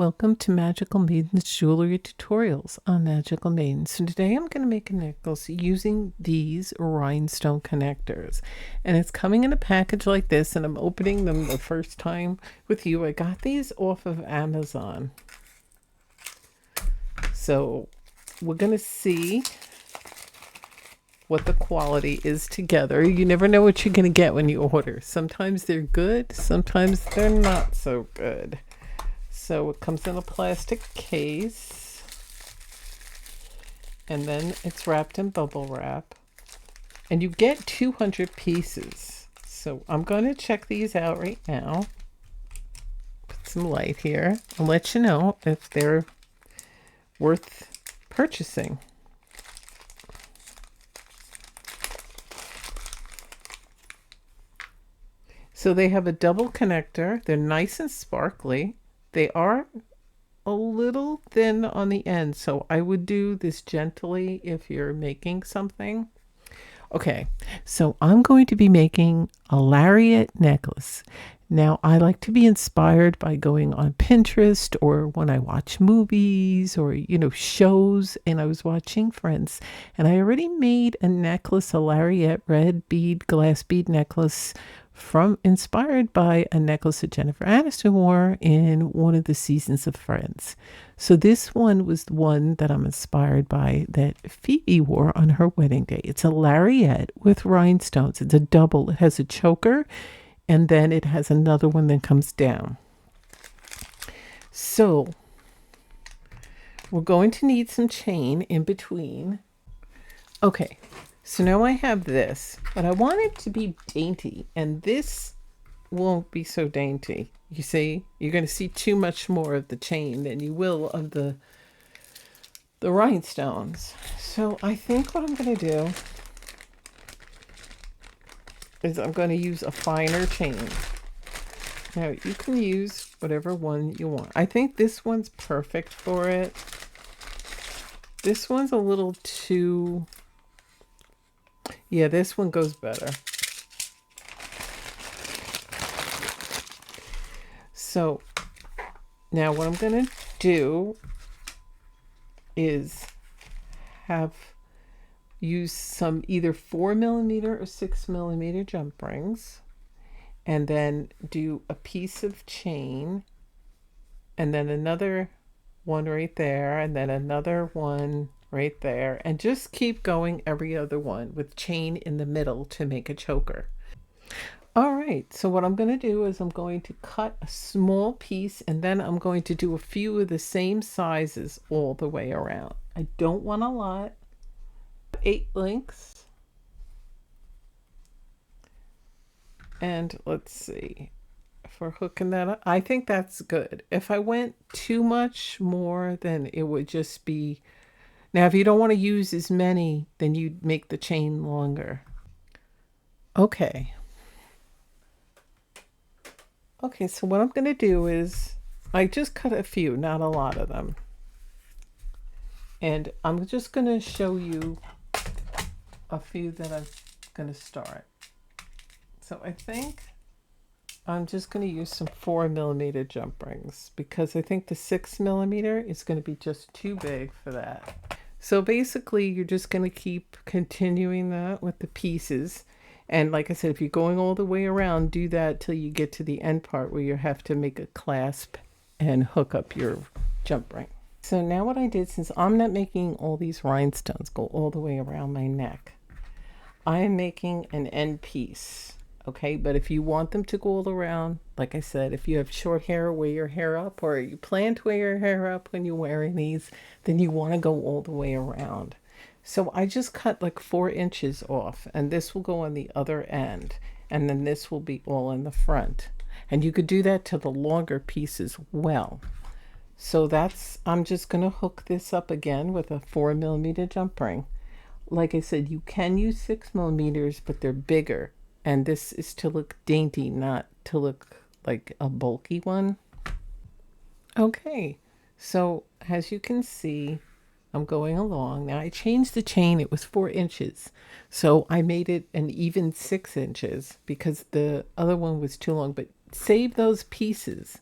welcome to Magical Maiden's Jewelry Tutorials on Magical Maiden. So today I'm going to make a necklace using these rhinestone connectors. And it's coming in a package like this, and I'm opening them the first time with you. I got these off of Amazon. So we're going to see what the quality is together. You never know what you're going to get when you order. Sometimes they're good, sometimes they're not so good. So it comes in a plastic case, and then it's wrapped in bubble wrap, and you get 200 pieces. So I'm going to check these out right now. Put some light here and let you know if they're worth purchasing. So they have a double connector. They're nice and sparkly. They are a little thin on the end, so I would do this gently if you're making something. Okay, so I'm going to be making a lariat necklace. Now, I like to be inspired by going on Pinterest or when I watch movies or, shows, and I was watching Friends, and I already made a necklace, a lariat red bead, glass bead necklace inspired by a necklace that Jennifer Aniston wore in one of the seasons of Friends. So this one was the one that I'm inspired by that Phoebe wore on her wedding day. It's a lariat with rhinestones. It's a double. It has a choker, and then it has another one that comes down. So we're going to need some chain in between. Okay. So now I have this, but I want it to be dainty, and this won't be so dainty. You see, you're going to see too much more of the chain than you will of the rhinestones. So I think what I'm going to do is I'm going to use a finer chain. Now you can use whatever one you want. I think this one's perfect for it. This one's a little too... Yeah, this one goes better. So now what I'm going to do is use some either 4mm or 6mm jump rings, and then do a piece of chain, and then another one right there, and then another one right there, and just keep going every other one with chain in the middle to make a choker. All right, so what I'm going to do is I'm going to cut a small piece, and then I'm going to do a few of the same sizes all the way around. I don't want a lot. 8 links. And let's see if we're hooking that up. I think that's good. If I went too much more, then it would just be... Now, if you don't want to use as many, then you'd make the chain longer. Okay. Okay, so what I'm going to do is I just cut a few, not a lot of them. And I'm just going to show you a few that I'm going to start. So I think I'm just going to use some 4mm jump rings because I think the 6mm is going to be just too big for that. So basically, you're just going to keep continuing that with the pieces. And like I said, if you're going all the way around, do that till you get to the end part where you have to make a clasp and hook up your jump ring. So now what I did, since I'm not making all these rhinestones go all the way around my neck, I am making an end piece. Okay, but if you want them to go all around, like I said, if you have short hair, wear your hair up, or you plan to wear your hair up when you're wearing these, then you want to go all the way around. So I just cut like 4 inches off, and this will go on the other end, and then this will be all in the front. And you could do that to the longer piece as well. So I'm just going to hook this up again with a 4mm jump ring. Like I said, you can use 6mm, but they're bigger. And this is to look dainty, not to look like a bulky one. Okay, so as you can see, I'm going along. Now I changed the chain. It was 4 inches. So I made it an even 6 inches because the other one was too long. But save those pieces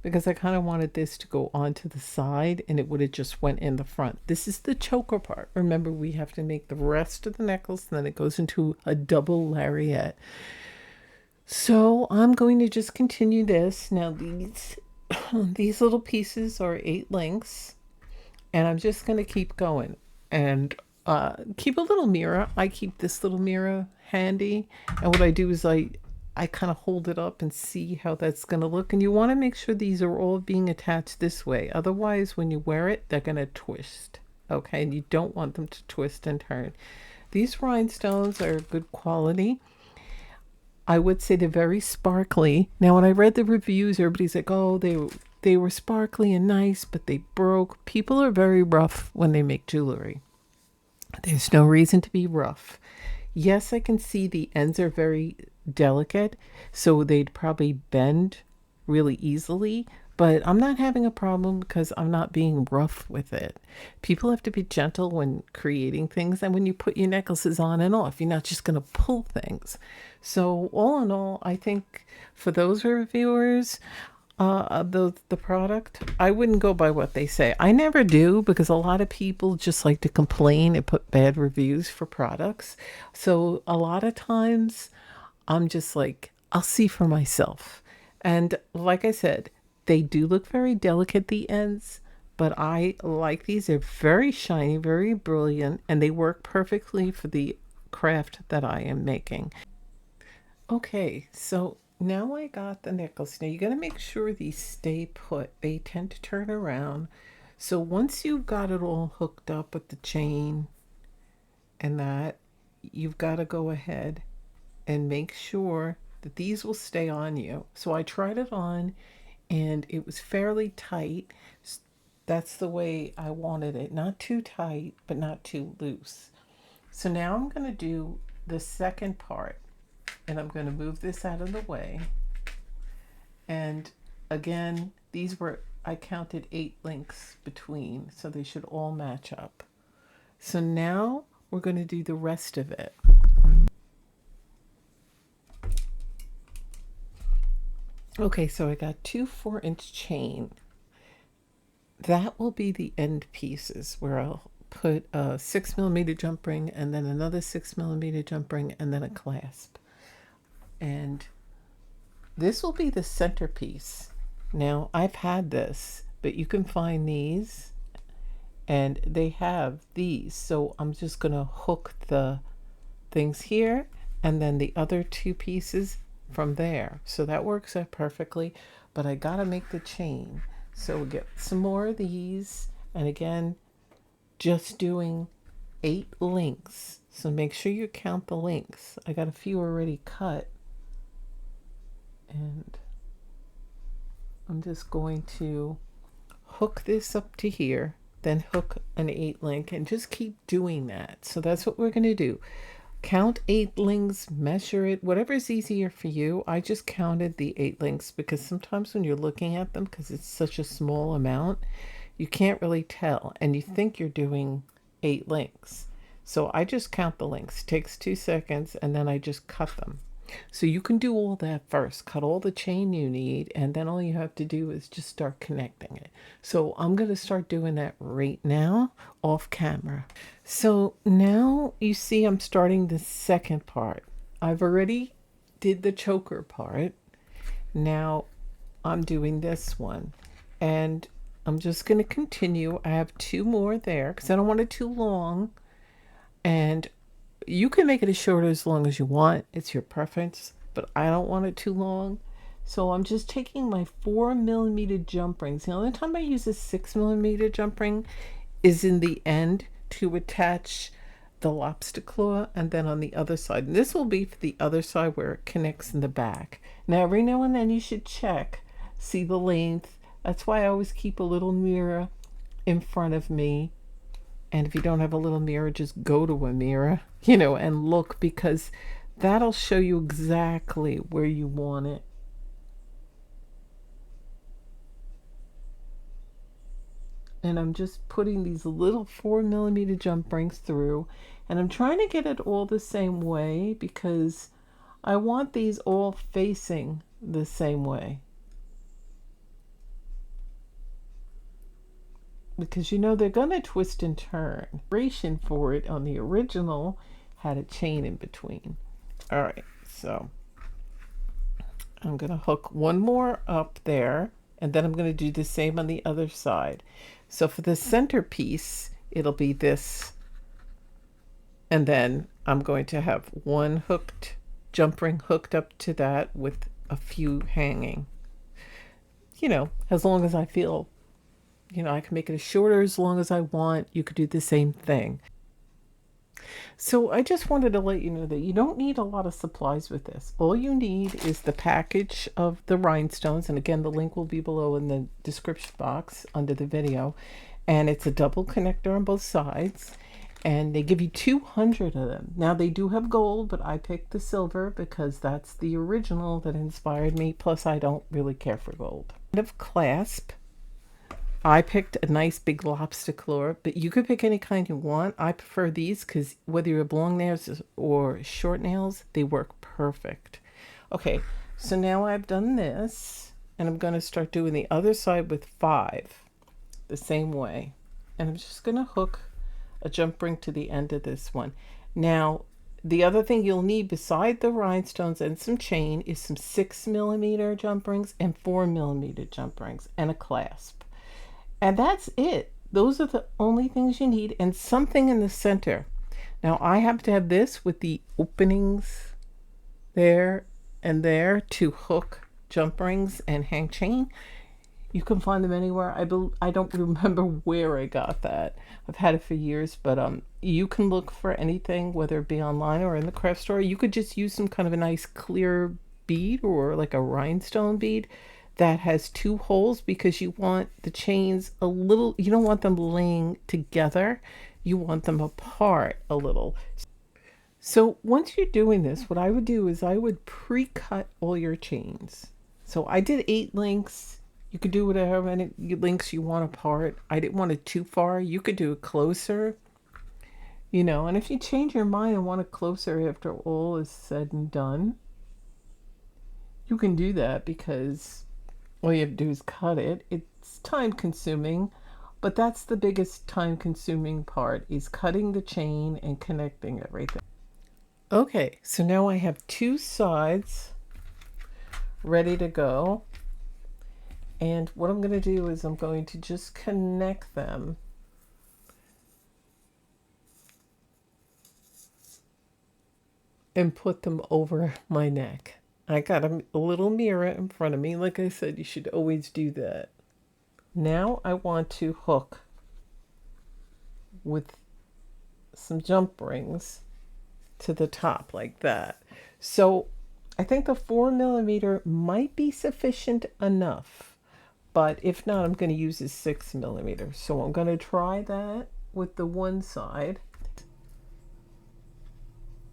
because I kind of wanted this to go onto the side and it would have just went in the front. This is the choker part. Remember, we have to make the rest of the necklace and then it goes into a double lariat. So I'm going to just continue this. Now these little pieces are 8 links and I'm just going to keep going and keep a little mirror. I keep this little mirror handy, and what I do is I kind of hold it up and see how that's going to look. And you want to make sure these are all being attached this way. Otherwise, when you wear it, they're going to twist. Okay, and you don't want them to twist and turn. These rhinestones are good quality. I would say they're very sparkly. Now, when I read the reviews, everybody's like, oh, they were sparkly and nice, but they broke. People are very rough when they make jewelry. There's no reason to be rough. Yes, I can see the ends are very delicate, so they'd probably bend really easily, but I'm not having a problem because I'm not being rough with it. People have to be gentle when creating things and when you put your necklaces on and off. You're not just going to pull things. So all in all, I think for those reviewers, the product, I wouldn't go by what they say. I never do, because a lot of people just like to complain and put bad reviews for products. So a lot of times I'm just like, I'll see for myself. And like I said, they do look very delicate, the ends, but I like these. They're very shiny, very brilliant, and they work perfectly for the craft that I am making. Okay, so now I got the necklace. Now you got to make sure these stay put. They tend to turn around. So once you've got it all hooked up with the chain and that, you've got to go ahead and make sure that these will stay on you. So I tried it on and it was fairly tight. That's the way I wanted it. Not too tight, but not too loose. So now I'm going to do the second part, and I'm going to move this out of the way. And again, these were, I counted 8 links between, so they should all match up. So now we're going to do the rest of it. Okay, so I got 2 4-inch chain. That will be the end pieces where I'll put a 6mm jump ring and then another 6mm jump ring and then a clasp. And this will be the centerpiece. Now, I've had this, but you can find these, and they have these. So I'm just going to hook the things here and then the other 2 pieces from there. So that works out perfectly, but I got to make the chain. So we'll get some more of these, and again, just doing 8 links. So make sure you count the links. I got a few already cut. And I'm just going to hook this up to here, then hook an 8 link, and just keep doing that. So that's what we're going to do. Count 8 links, measure it, whatever is easier for you. I just counted the 8 links because sometimes when you're looking at them, because it's such a small amount, you can't really tell, and you think you're doing 8 links. So I just count the links. It takes 2 seconds, and then I just cut them. So you can do all that first, cut all the chain you need, and then all you have to do is just start connecting it. So I'm going to start doing that right now off camera. So now you see I'm starting the second part. I've already did the choker part. Now I'm doing this one, and I'm just going to continue. I have 2 more there because I don't want it too long, and you can make it as short or as long as you want. It's your preference, but I don't want it too long. So I'm just taking my 4mm jump rings. The only time I use a 6mm jump ring is in the end to attach the lobster claw, and then on the other side. And this will be for the other side where it connects in the back. Now, every now and then you should check, see the length. That's why I always keep a little mirror in front of me. And if you don't have a little mirror, just go to a mirror, and look, because that'll show you exactly where you want it. And I'm just putting these little 4mm jump rings through, and I'm trying to get it all the same way because I want these all facing the same way. because you know they're going to twist and turn. Duration for it on the original had a chain in between. All right, so I'm going to hook one more up there, and then I'm going to do the same on the other side. So for the centerpiece, it'll be this, and then I'm going to have one hooked jump ring hooked up to that with a few hanging. You know, as long as I feel, I can make it as shorter as long as I want. You could do the same thing. So I just wanted to let you know that you don't need a lot of supplies with this. All you need is the package of the rhinestones. And again, the link will be below in the description box under the video. And it's a double connector on both sides. And they give you 200 of them. Now they do have gold, but I picked the silver because that's the original that inspired me. Plus I don't really care for gold. Of clasp. I picked a nice big lobster claw, but you could pick any kind you want. I prefer these because whether you have long nails or short nails, they work perfect. Okay, so now I've done this, and I'm going to start doing the other side with 5 the same way. And I'm just going to hook a jump ring to the end of this one. Now, the other thing you'll need beside the rhinestones and some chain is some 6mm jump rings and 4mm jump rings and a clasp. And that's it. Those are the only things you need, and something in the center. Now I have to have this with the openings there and there to hook jump rings and hang chain. You can find them anywhere. I don't remember where I got that. I've had it for years, but you can look for anything, whether it be online or in the craft store. You could just use some kind of a nice clear bead or like a rhinestone bead that has 2 holes, because you want the chains a little, you don't want them laying together, you want them apart a little. So once you're doing this, what I would do is I would pre-cut all your chains. So I did 8 links. You could do whatever many links you want apart. I didn't want it too far. You could do it closer, and if you change your mind and want it closer after all is said and done, you can do that, because all you have to do is cut it. It's time consuming, but that's the biggest time consuming part, is cutting the chain and connecting everything. Okay, so now I have 2 sides ready to go. And what I'm going to do is I'm going to just connect them and put them over my neck. I got a little mirror in front of me. Like I said, you should always do that. Now I want to hook with some jump rings to the top like that. So I think the 4mm might be sufficient enough, but if not, I'm going to use a 6mm. So I'm going to try that with the one side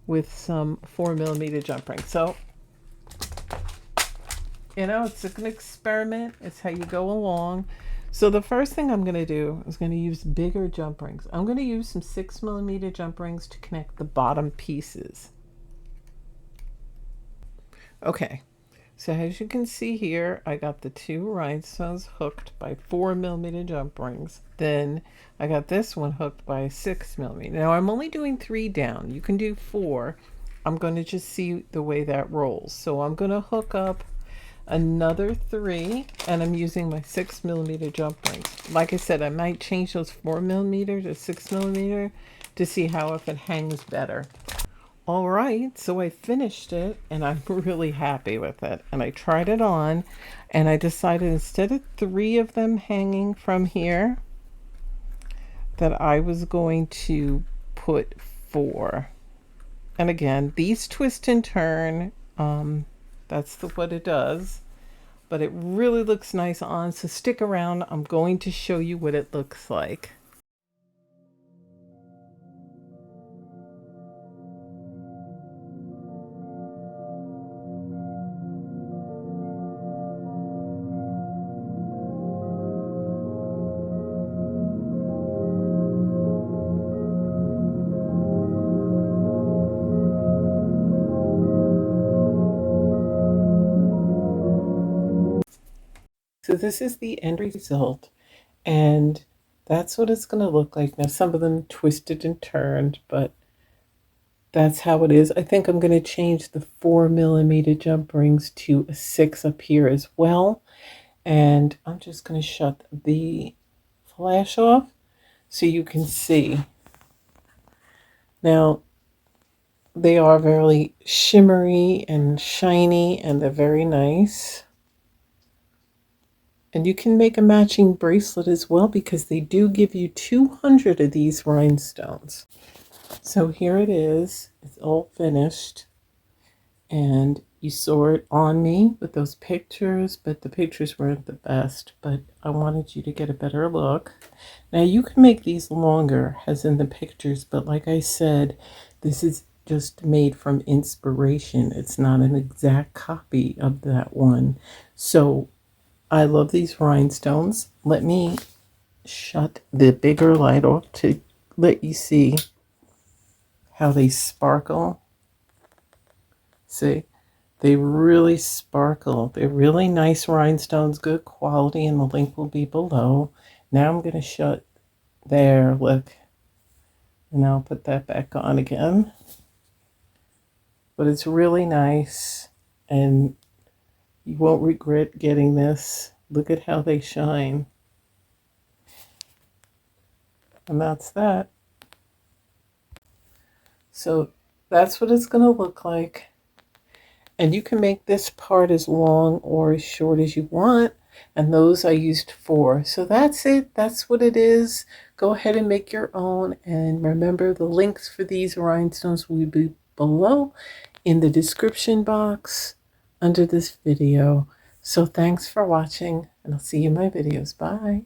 with some 4mm jump rings. So it's an experiment. It's how you go along. So the first thing I'm going to do is going to use bigger jump rings. I'm going to use some 6mm jump rings to connect the bottom pieces. Okay, so as you can see here, I got the 2 rhinestones hooked by 4mm jump rings. Then I got this one hooked by 6mm. Now I'm only doing 3 down. You can do 4. I'm going to just see the way that rolls. So I'm going to hook up another 3, and I'm using my 6mm jump rings. Like I said, I might change those 4mm to 6mm to see how if it hangs better. All right, so I finished it and I'm really happy with it. And I tried it on, and I decided instead of 3 of them hanging from here, that I was going to put 4. And again, these twist and turn. That's what it does. But it really looks nice on, so stick around. I'm going to show you what it looks like. So this is the end result. And That's what it's going to look like. Now, some of them twisted and turned, but that's how it is. I think I'm going to change the 4mm jump rings to a 6 up here as well. And I'm just going to shut the flash off so you can see. Now, they are very shimmery and shiny, and they're very nice. And you can make a matching bracelet as well because they do give you 200 of these rhinestones. So here it is. It's all finished. And you saw it on me with those pictures, but the pictures weren't the best. But I wanted you to get a better look. Now you can make these longer as in the pictures, but like I said, this is just made from inspiration. It's not an exact copy of that one. So I love these rhinestones. Let me shut the bigger light off to let you see how they sparkle. See, they really sparkle. They're really nice rhinestones, good quality, and the link will be below. Now I'm going to shut there, look, and I'll put that back on again. But it's really nice, and you won't regret getting this. Look at how they shine. And that's that. So that's what it's going to look like. And you can make this part as long or as short as you want. And those I used 4. So that's it. That's what it is. Go ahead and make your own. And remember, the links for these rhinestones will be below in the description box under this video. So thanks for watching, and I'll see you in my videos. Bye.